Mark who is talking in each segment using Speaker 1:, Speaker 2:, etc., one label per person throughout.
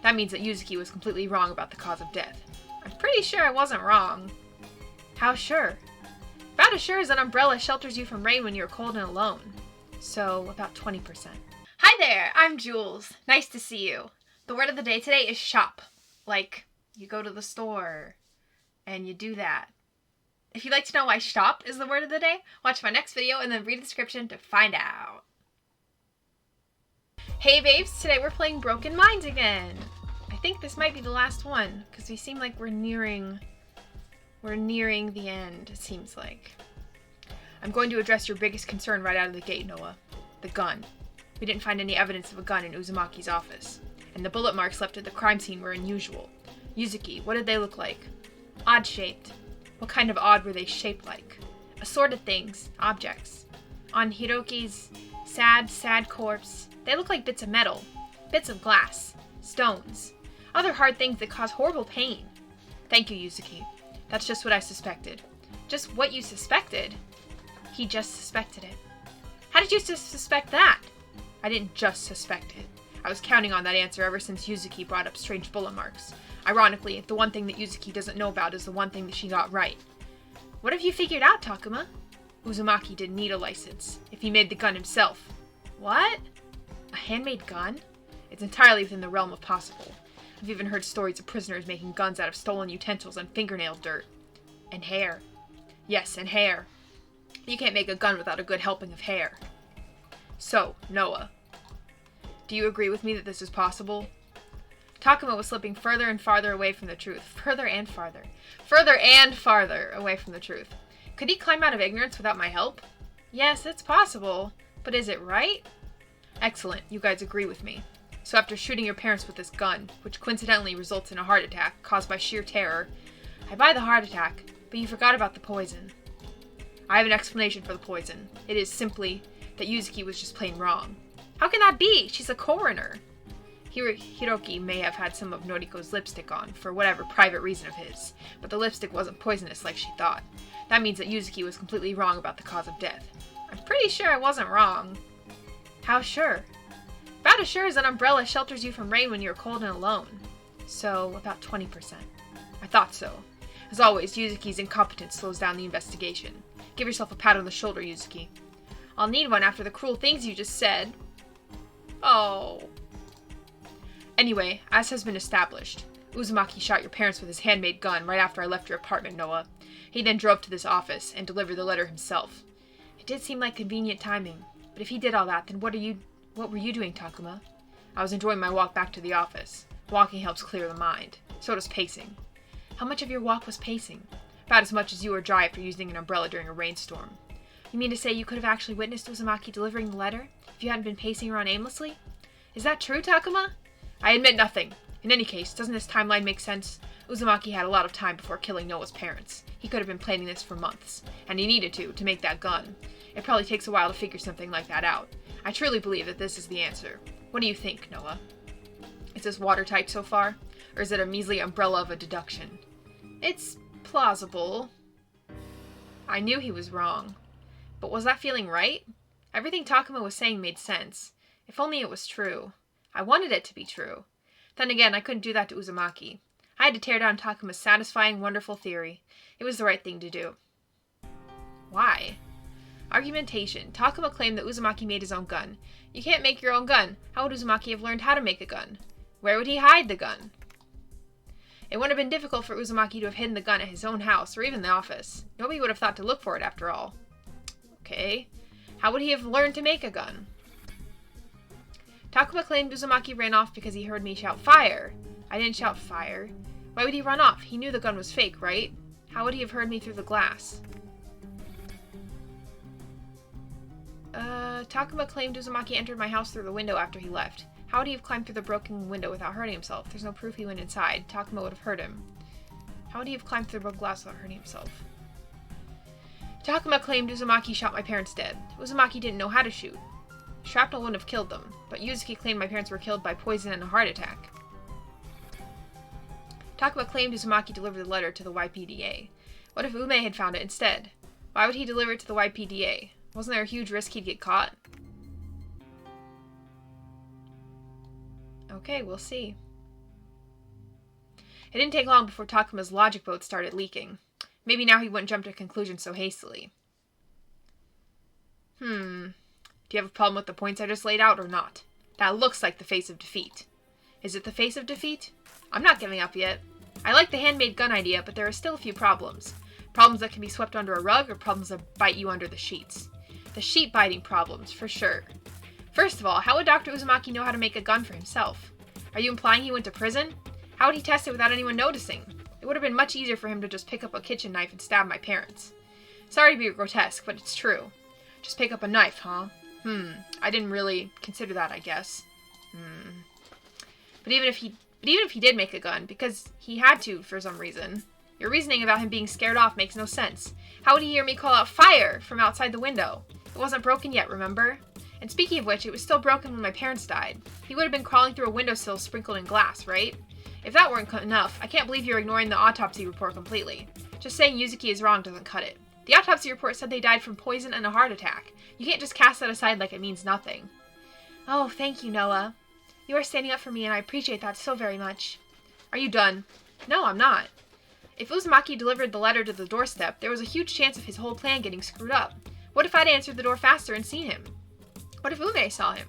Speaker 1: That means that Yuzuki was completely wrong about the cause of death. I'm pretty sure I wasn't wrong. How sure? About as sure as an umbrella shelters you from rain when you're cold and alone. So, about 20%. Hi there, I'm Jules. Nice to see you. The word of the day today is shop. Like, you go to the store and you do that. If you'd like to know why shop is the word of the day, watch my next video and then read the description to find out. Hey babes, today we're playing Broken Minds again. I think this might be the last one, because we seem like we're nearing the end, it seems like. I'm going to address your biggest concern right out of the gate, Noah. The gun. We didn't find any evidence of a gun in Uzumaki's office, and the bullet marks left at the crime scene were unusual. Yuzuki, what did they look like? Odd-shaped. What kind of odd were they shaped like? Assorted things, objects. On Hiroki's sad corpse, they look like bits of metal, bits of glass, stones, other hard things that cause horrible pain. Thank you, Yuzuki. That's just what I suspected. Just what you suspected? He just suspected it. How did you suspect that? I didn't just suspect it. I was counting on that answer ever since Yuzuki brought up strange bullet marks. Ironically, the one thing that Yuzuki doesn't know about is the one thing that she got right. What have you figured out, Takuma? Uzumaki didn't need a license, if he made the gun himself. What? A handmade gun? It's entirely within the realm of possible. I've even heard stories of prisoners making guns out of stolen utensils and fingernail dirt. And hair. Yes, and hair. You can't make a gun without a good helping of hair. So, Noah, do you agree with me that this is possible? Takuma was slipping further and farther away from the truth. Further and farther away from the truth. Could he climb out of ignorance without my help? Yes, it's possible. But is it right? Excellent, you guys agree with me. So after shooting your parents with this gun, which coincidentally results in a heart attack caused by sheer terror, I buy the heart attack, but you forgot about the poison. I have an explanation for the poison. It is simply that Yuzuki was just plain wrong. How can that be? She's a coroner. Hiroki may have had some of Noriko's lipstick on, for whatever private reason of his, but the lipstick wasn't poisonous like she thought. That means that Yuzuki was completely wrong about the cause of death. I'm pretty sure I wasn't wrong. How sure? About as sure as an umbrella shelters you from rain when you're cold and alone. So, about 20%. I thought so. As always, Yuzuki's incompetence slows down the investigation. Give yourself a pat on the shoulder, Yuzuki. I'll need one after the cruel things you just said. Oh. Anyway, as has been established, Uzumaki shot your parents with his handmade gun right after I left your apartment, Noah. He then drove to this office and delivered the letter himself. It did seem like convenient timing, but if he did all that, then what were you doing, Takuma? I was enjoying my walk back to the office. Walking helps clear the mind. So does pacing. How much of your walk was pacing? About as much as you or dry after using an umbrella during a rainstorm. You mean to say you could have actually witnessed Uzumaki delivering the letter if you hadn't been pacing around aimlessly? Is that true, Takuma? I admit nothing. In any case, doesn't this timeline make sense? Uzumaki had a lot of time before killing Noah's parents. He could have been planning this for months, and he needed to make that gun. It probably takes a while to figure something like that out. I truly believe that this is the answer. What do you think, Noah? Is this watertight so far? Or is it a measly umbrella of a deduction? It's plausible. I knew he was wrong. But was that feeling right? Everything Takuma was saying made sense. If only it was true. I wanted it to be true. Then again, I couldn't do that to Uzumaki. I had to tear down Takuma's satisfying, wonderful theory. It was the right thing to do. Why? Argumentation. Takuma claimed that Uzumaki made his own gun. You can't make your own gun. How would Uzumaki have learned how to make a gun? Where would he hide the gun? It wouldn't have been difficult for Uzumaki to have hidden the gun at his own house, or even the office. Nobody would have thought to look for it after all. Okay. How would he have learned to make a gun? Takuma claimed Uzumaki ran off because he heard me shout fire. I didn't shout fire. Why would he run off? He knew the gun was fake, right? How would he have heard me through the glass? Takuma claimed Uzumaki entered my house through the window after he left. How would he have climbed through the broken window without hurting himself? There's no proof he went inside. Takuma would have heard him. How would he have climbed through the broken glass without hurting himself? Takuma claimed Uzumaki shot my parents dead. Uzumaki didn't know how to shoot. Shrapnel wouldn't have killed them, but Yuzuki claimed my parents were killed by poison and a heart attack. Takuma claimed Uzumaki delivered the letter to the YPDA. What if Ume had found it instead? Why would he deliver it to the YPDA? Wasn't there a huge risk he'd get caught? Okay, we'll see. It didn't take long before Takuma's logic boat started leaking. Maybe now he wouldn't jump to conclusions so hastily. Do you have a problem with the points I just laid out or not? That looks like the face of defeat. Is it the face of defeat? I'm not giving up yet. I like the handmade gun idea, but there are still a few problems. Problems that can be swept under a rug, or problems that bite you under the sheets. The sheet biting problems, for sure. First of all, how would Dr. Uzumaki know how to make a gun for himself? Are you implying he went to prison? How would he test it without anyone noticing? It would have been much easier for him to just pick up a kitchen knife and stab my parents. Sorry to be grotesque, but it's true. Just pick up a knife, huh? I didn't really consider that, I guess. But even if he did make a gun, because he had to for some reason, your reasoning about him being scared off makes no sense. How would he hear me call out fire from outside the window? It wasn't broken yet, remember? And speaking of which, it was still broken when my parents died. He would have been crawling through a windowsill sprinkled in glass, right? If that weren't enough, I can't believe you're ignoring the autopsy report completely. Just saying Yuzuki is wrong doesn't cut it. The autopsy report said they died from poison and a heart attack. You can't just cast that aside like it means nothing. Oh, thank you, Noah. You are standing up for me, and I appreciate that so very much. Are you done? No, I'm not. If Uzumaki delivered the letter to the doorstep, there was a huge chance of his whole plan getting screwed up. What if I'd answered the door faster and seen him? What if Ume saw him?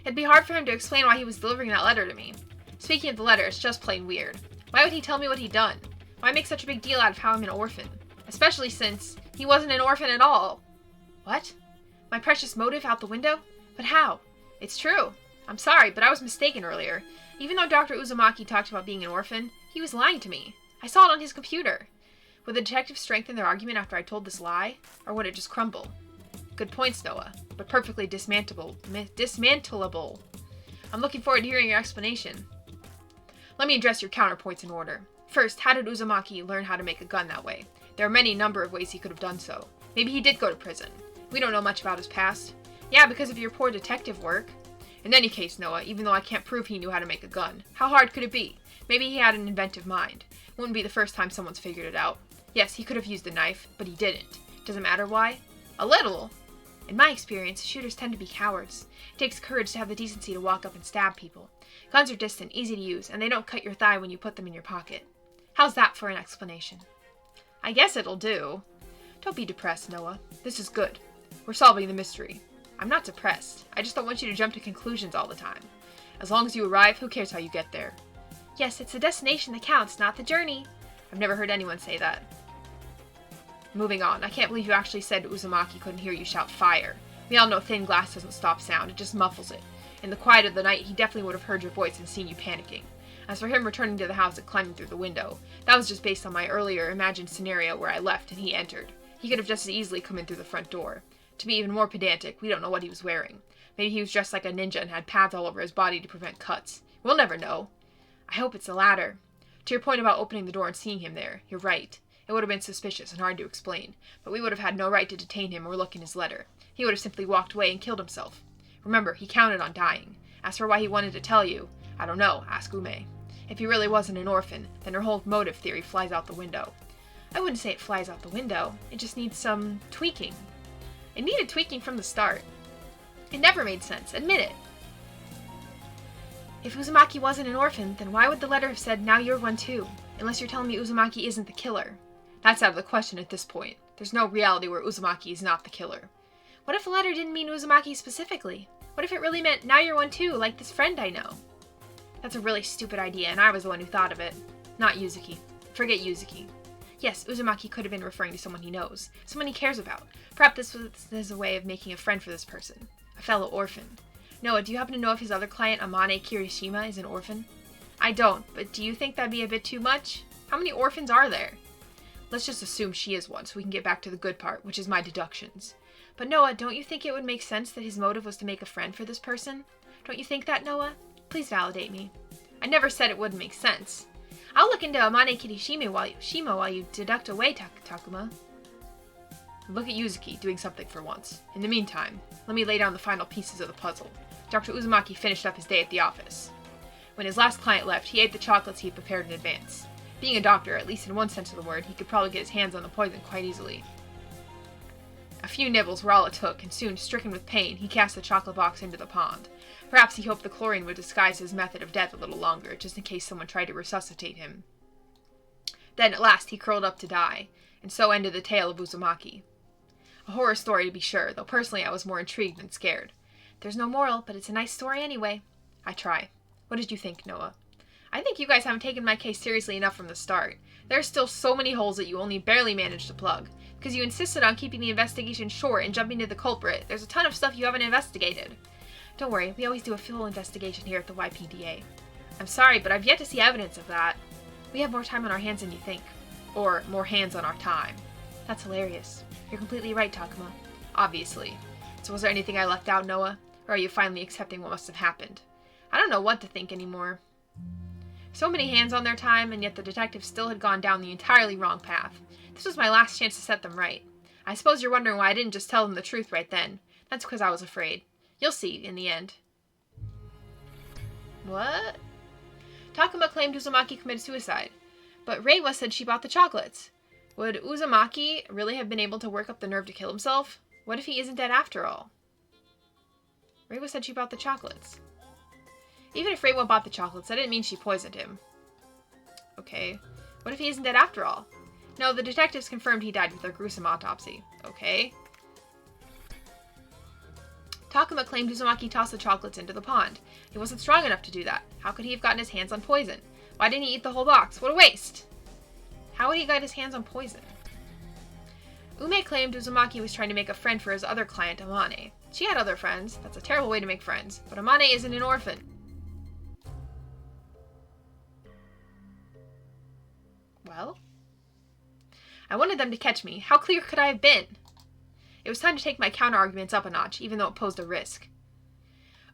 Speaker 1: It'd be hard for him to explain why he was delivering that letter to me. Speaking of the letter, it's just plain weird. Why would he tell me what he'd done? Why make such a big deal out of how I'm an orphan? Especially since he wasn't an orphan at all. What? My precious motive out the window? But how? It's true. I'm sorry, but I was mistaken earlier. Even though Dr. Uzumaki talked about being an orphan, he was lying to me. I saw it on his computer. Would the detective strengthen their argument after I told this lie? Or would it just crumble? Good points, Noah, but perfectly dismantleable. I'm looking forward to hearing your explanation. Let me address your counterpoints in order. First, how did Uzumaki learn how to make a gun that way? There are many number of ways he could have done so. Maybe he did go to prison. We don't know much about his past. Yeah, because of your poor detective work. In any case, Noah, even though I can't prove he knew how to make a gun, how hard could it be? Maybe he had an inventive mind. It wouldn't be the first time someone's figured it out. Yes, he could have used a knife, but he didn't. Does it matter why? A little. In my experience, shooters tend to be cowards. It takes courage to have the decency to walk up and stab people. Guns are distant, easy to use, and they don't cut your thigh when you put them in your pocket. How's that for an explanation? I guess it'll do. Don't be depressed, Noah. This is good. We're solving the mystery. I'm not depressed. I just don't want you to jump to conclusions all the time. As long as you arrive, who cares how you get there? Yes, it's the destination that counts, not the journey. I've never heard anyone say that. Moving on. I can't believe you actually said Uzumaki couldn't hear you shout fire. We all know thin glass doesn't stop sound, it just muffles it. In the quiet of the night, he definitely would have heard your voice and seen you panicking. As for him returning to the house and climbing through the window, that was just based on my earlier imagined scenario where I left and he entered. He could have just as easily come in through the front door. To be even more pedantic, we don't know what he was wearing. Maybe he was dressed like a ninja and had pads all over his body to prevent cuts. We'll never know. I hope it's the latter. To your point about opening the door and seeing him there, you're right. It would have been suspicious and hard to explain, but we would have had no right to detain him or look in his letter. He would have simply walked away and killed himself. Remember, he counted on dying. As for why he wanted to tell you, I don't know, ask Ume. If he really wasn't an orphan, then her whole motive theory flies out the window. I wouldn't say it flies out the window. It just needs some tweaking. It needed tweaking from the start. It never made sense. Admit it. If Uzumaki wasn't an orphan, then why would the letter have said, now you're one too? Unless you're telling me Uzumaki isn't the killer. That's out of the question at this point. There's no reality where Uzumaki is not the killer. What if the letter didn't mean Uzumaki specifically? What if it really meant, now you're one too, like this friend I know? That's a really stupid idea, and I was the one who thought of it. Not Yuzuki. Forget Yuzuki. Yes, Uzumaki could have been referring to someone he knows, someone he cares about. Perhaps this is a way of making a friend for this person. A fellow orphan. Noah, do you happen to know if his other client, Amane Kirishima, is an orphan? I don't, but do you think that'd be a bit too much? How many orphans are there? Let's just assume she is one, so we can get back to the good part, which is my deductions. But Noah, don't you think it would make sense that his motive was to make a friend for this person? Don't you think that, Noah? Please validate me. I never said it wouldn't make sense. I'll look into Amane Kirishima while you deduct away, Takuma. Look at Yuzuki, doing something for once. In the meantime, let me lay down the final pieces of the puzzle. Dr. Uzumaki finished up his day at the office. When his last client left, he ate the chocolates he had prepared in advance. Being a doctor, at least in one sense of the word, he could probably get his hands on the poison quite easily. A few nibbles were all it took, and soon, stricken with pain, he cast the chocolate box into the pond. Perhaps he hoped the chlorine would disguise his method of death a little longer, just in case someone tried to resuscitate him. Then at last he curled up to die, and so ended the tale of Uzumaki. A horror story to be sure, though personally I was more intrigued than scared. There's no moral, but it's a nice story anyway. I try. What did you think, Noah? I think you guys haven't taken my case seriously enough from the start. There are still so many holes that you only barely managed to plug. Because you insisted on keeping the investigation short and jumping to the culprit, there's a ton of stuff you haven't investigated. Don't worry, we always do a full investigation here at the YPDA. I'm sorry, but I've yet to see evidence of that. We have more time on our hands than you think. Or more hands on our time. That's hilarious. You're completely right, Takuma. Obviously. So was there anything I left out, Noah? Or are you finally accepting what must have happened? I don't know what to think anymore. So many hands on their time, and yet the detectives still had gone down the entirely wrong path. This was my last chance to set them right. I suppose you're wondering why I didn't just tell them the truth right then. That's because I was afraid. You'll see, in the end. What? Takuma claimed Uzumaki committed suicide, but Reiwa said she bought the chocolates. Would Uzumaki really have been able to work up the nerve to kill himself? What if he isn't dead after all? Reiwa said she bought the chocolates. Even if Reiwa bought the chocolates, that didn't mean she poisoned him. Okay. What if he isn't dead after all? No, the detectives confirmed he died with their gruesome autopsy. Okay. Takuma claimed Uzumaki tossed the chocolates into the pond. He wasn't strong enough to do that. How could he have gotten his hands on poison? Why didn't he eat the whole box? What a waste! How would he get his hands on poison? Ume claimed Uzumaki was trying to make a friend for his other client, Amane. She had other friends. That's a terrible way to make friends. But Amane isn't an orphan. Well? I wanted them to catch me. How clear could I have been? It was time to take my counter-arguments up a notch, even though it posed a risk.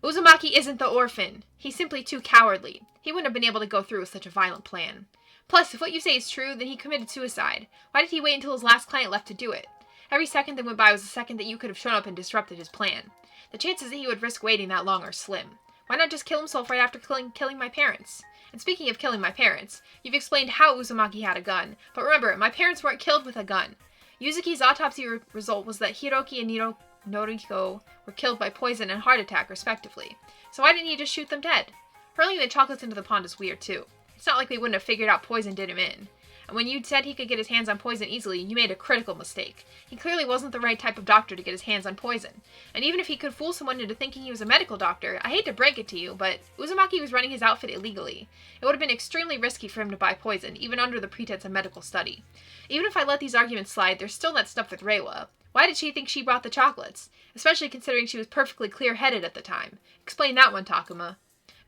Speaker 1: Uzumaki isn't the orphan. He's simply too cowardly. He wouldn't have been able to go through with such a violent plan. Plus, if what you say is true, then he committed suicide. Why did he wait until his last client left to do it? Every second that went by was a second that you could have shown up and disrupted his plan. The chances that he would risk waiting that long are slim. Why not just kill himself right after killing my parents? And speaking of killing my parents, you've explained how Uzumaki had a gun. But remember, my parents weren't killed with a gun. Yuzuki's autopsy result was that Hiroki and Noriko were killed by poison and heart attack, respectively. So why didn't he just shoot them dead? Hurling the chocolates into the pond is weird, too. It's not like we wouldn't have figured out poison did him in. And when you said he could get his hands on poison easily, you made a critical mistake. He clearly wasn't the right type of doctor to get his hands on poison. And even if he could fool someone into thinking he was a medical doctor, I hate to break it to you, but Uzumaki was running his outfit illegally. It would have been extremely risky for him to buy poison, even under the pretense of medical study. Even if I let these arguments slide, there's still that stuff with Reiwa. Why did she think she brought the chocolates? Especially considering she was perfectly clear-headed at the time. Explain that one, Takuma.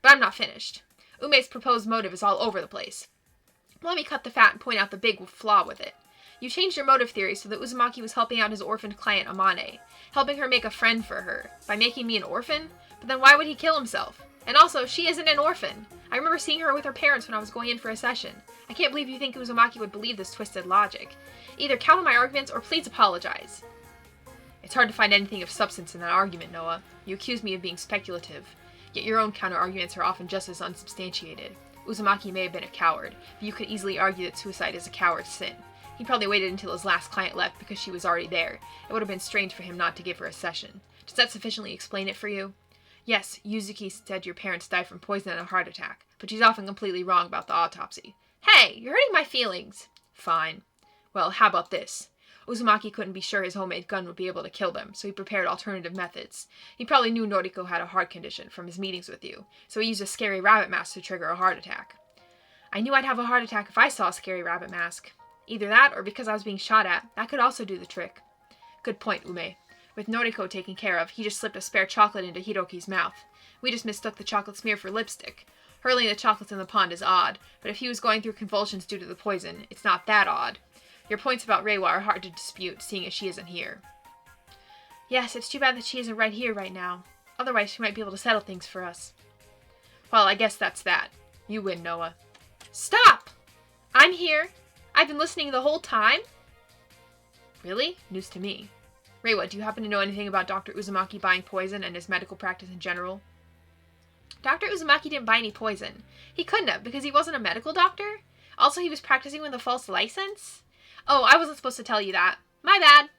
Speaker 1: But I'm not finished. Ume's proposed motive is all over the place. Let me cut the fat and point out the big flaw with it. You changed your motive theory so that Uzumaki was helping out his orphaned client Amane, helping her make a friend for her, by making me an orphan? But then why would he kill himself? And also, she isn't an orphan. I remember seeing her with her parents when I was going in for a session. I can't believe you think Uzumaki would believe this twisted logic. Either counter my arguments or please apologize. It's hard to find anything of substance in that argument, Noah. You accuse me of being speculative. Yet your own counter-arguments are often just as unsubstantiated. Uzumaki may have been a coward, but you could easily argue that suicide is a coward's sin. He probably waited until his last client left because she was already there. It would have been strange for him not to give her a session. Does that sufficiently explain it for you? Yes, Yuzuki said your parents died from poison and a heart attack, but she's often completely wrong about the autopsy. Hey, you're hurting my feelings. Fine. Well, how about this? Uzumaki couldn't be sure his homemade gun would be able to kill them, so he prepared alternative methods. He probably knew Noriko had a heart condition from his meetings with you, so he used a scary rabbit mask to trigger a heart attack. I knew I'd have a heart attack if I saw a scary rabbit mask. Either that, or because I was being shot at. That could also do the trick. Good point, Ume. With Noriko taken care of, he just slipped a spare chocolate into Hiroki's mouth. We just mistook the chocolate smear for lipstick. Hurling the chocolates in the pond is odd, but if he was going through convulsions due to the poison, it's not that odd. Your points about Reiwa are hard to dispute, seeing as she isn't here. Yes, it's too bad that she isn't right here right now. Otherwise, she might be able to settle things for us. Well, I guess that's that. You win, Noah. Stop! I'm here. I've been listening the whole time. Really? News to me. Reiwa, do you happen to know anything about Dr. Uzumaki buying poison and his medical practice in general? Dr. Uzumaki didn't buy any poison. He couldn't have, because he wasn't a medical doctor. Also, he was practicing with a false license. Oh, I wasn't supposed to tell you that. My bad.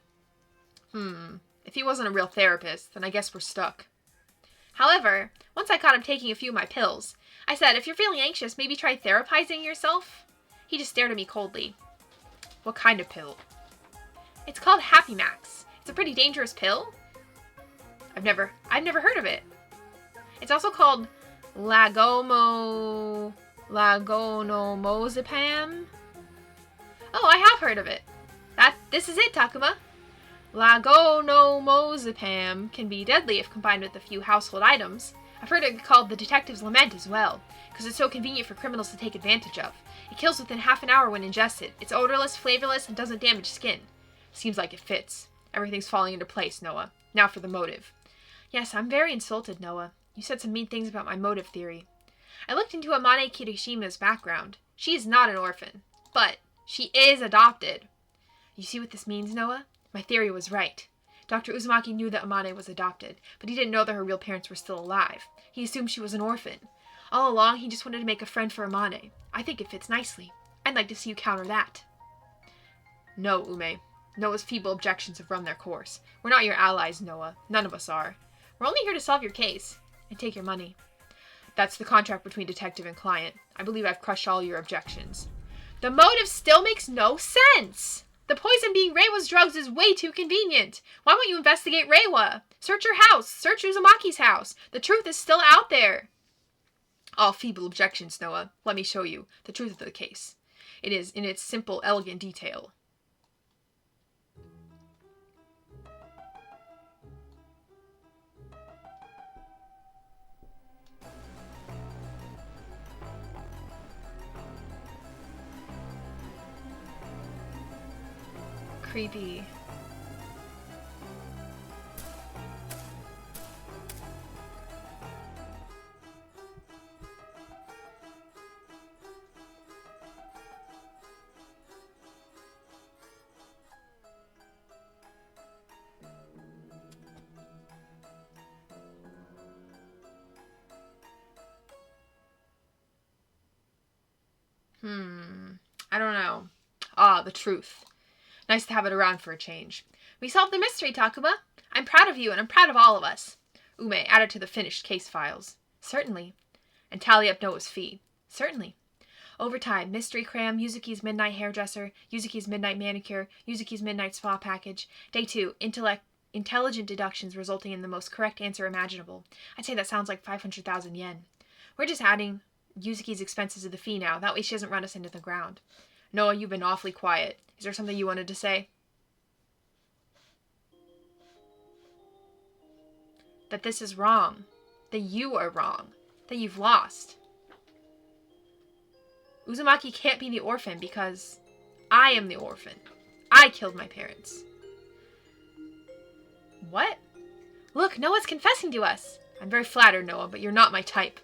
Speaker 1: If he wasn't a real therapist, then I guess we're stuck. However, once I caught him taking a few of my pills, I said, if you're feeling anxious, maybe try therapizing yourself. He just stared at me coldly. What kind of pill? It's called Happy Max. It's a pretty dangerous pill. I've never heard of it. It's also called Lagonomozepam. Oh, I have heard of it. This is it, Takuma. Lagonomozepam can be deadly if combined with a few household items. I've heard it called the detective's lament as well, because it's so convenient for criminals to take advantage of. It kills within half an hour when ingested. It's odorless, flavorless, and doesn't damage skin. Seems like it fits. Everything's falling into place, Noah. Now for the motive. Yes, I'm very insulted, Noah. You said some mean things about my motive theory. I looked into Amane Kirishima's background. She is not an orphan, but she is adopted. You see what this means, Noah? My theory was right. Dr. Uzumaki knew that Amane was adopted, but he didn't know that her real parents were still alive. He assumed she was an orphan. All along, he just wanted to make a friend for Amane. I think it fits nicely. I'd like to see you counter that. No, Ume. Noah's feeble objections have run their course. We're not your allies, Noah. None of us are. We're only here to solve your case and take your money. That's the contract between detective and client. I believe I've crushed all your objections. The motive still makes no sense. The poison being Reiwa's drugs is way too convenient. Why won't you investigate Reiwa? Search your house. Search Uzumaki's house. The truth is still out there. All feeble objections, Noah. Let me show you the truth of the case. It is in its simple, elegant detail. Creepy. I don't know. Ah, the truth. Nice to have it around for a change. We solved the mystery, Takuma. I'm proud of you, and I'm proud of all of us. Ume added to the finished case files. Certainly. And tally up Noah's fee. Certainly. Overtime, mystery cram, Yuzuki's midnight hairdresser, Yuzuki's midnight manicure, Yuzuki's midnight spa package. Day 2, intelligent deductions resulting in the most correct answer imaginable. I'd say that sounds like 500,000 yen. We're just adding Yuzuki's expenses to the fee now. That way she doesn't run us into the ground. Noah, you've been awfully quiet. Is there something you wanted to say? That this is wrong. That you are wrong. That you've lost. Uzumaki can't be the orphan because I am the orphan. I killed my parents. What? Look, Noah's confessing to us. I'm very flattered, Noah, but you're not my type.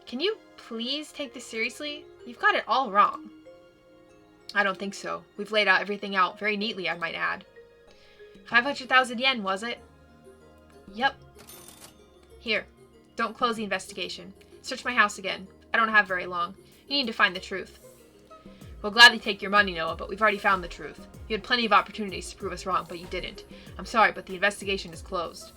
Speaker 1: Can you please take this seriously? You've got it all wrong. I don't think so. We've laid out everything out very neatly, I might add. 500,000 yen, was it? Yep. Here. Don't close the investigation. Search my house again. I don't have very long. You need to find the truth. We'll gladly take your money, Noah, but we've already found the truth. You had plenty of opportunities to prove us wrong, but you didn't. I'm sorry, but the investigation is closed.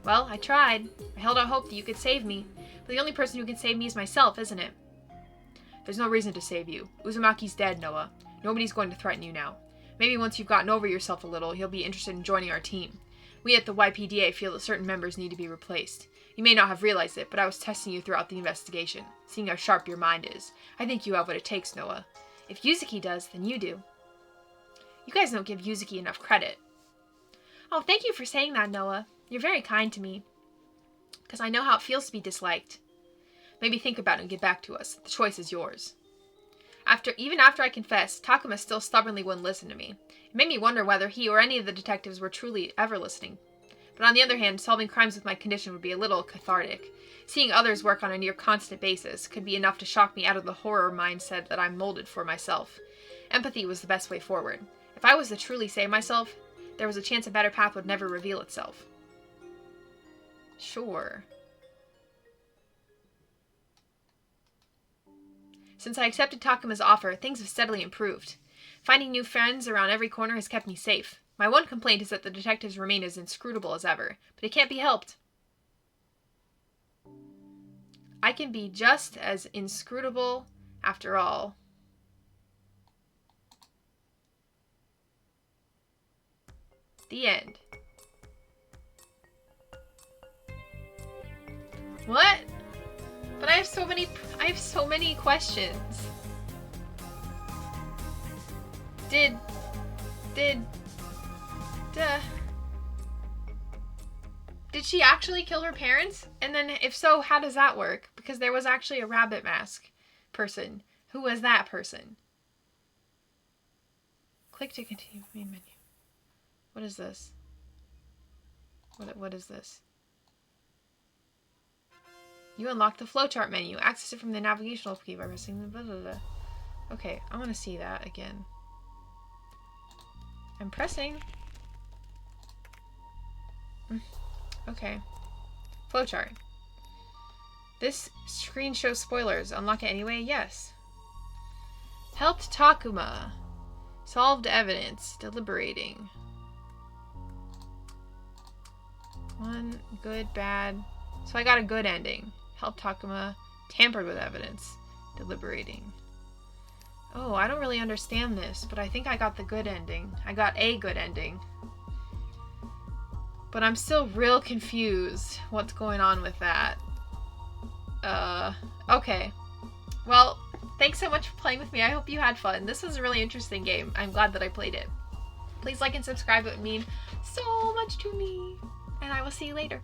Speaker 1: Well, I tried. I held out hope that you could save me. But the only person who can save me is myself, isn't it? There's no reason to save you. Uzumaki's dead, Noah. Nobody's going to threaten you now. Maybe once you've gotten over yourself a little, he'll be interested in joining our team. We at the YPDA feel that certain members need to be replaced. You may not have realized it, but I was testing you throughout the investigation, seeing how sharp your mind is. I think you have what it takes, Noah. If Yuzuki does, then you do. You guys don't give Yuzuki enough credit. Oh, thank you for saying that, Noah. You're very kind to me. Because I know how it feels to be disliked. Maybe think about it and get back to us. The choice is yours. Even after I confessed, Takuma still stubbornly wouldn't listen to me. It made me wonder whether he or any of the detectives were truly ever listening. But on the other hand, solving crimes with my condition would be a little cathartic. Seeing others work on a near constant basis could be enough to shock me out of the horror mindset that I'm molded for myself. Empathy was the best way forward. If I was to truly save myself, there was a chance a better path would never reveal itself. Sure. Since I accepted Takuma's offer, things have steadily improved. Finding new friends around every corner has kept me safe. My one complaint is that the detectives remain as inscrutable as ever, but it can't be helped. I can be just as inscrutable after all. The end. What? But I have so many questions. Did she actually kill her parents? And then if so, how does that work? Because there was actually a rabbit mask person. Who was that person? Click to continue main menu. What is this? What is this? You unlock the flowchart menu. Access it from the navigational key by pressing the blah blah blah. Okay, I want to see that again. I'm pressing. Okay. Flowchart. This screen shows spoilers. Unlock it anyway? Yes. Helped Takuma. Solved evidence. Deliberating. One, good, bad. So I got a good ending. Helped Takuma. Tampered with evidence. Deliberating. Oh, I don't really understand this, but I think I got the good ending. I got a good ending. But I'm still real confused what's going on with that. Okay. Well, thanks so much for playing with me. I hope you had fun. This was a really interesting game. I'm glad that I played it. Please like and subscribe. It would mean so much to me. And I will see you later.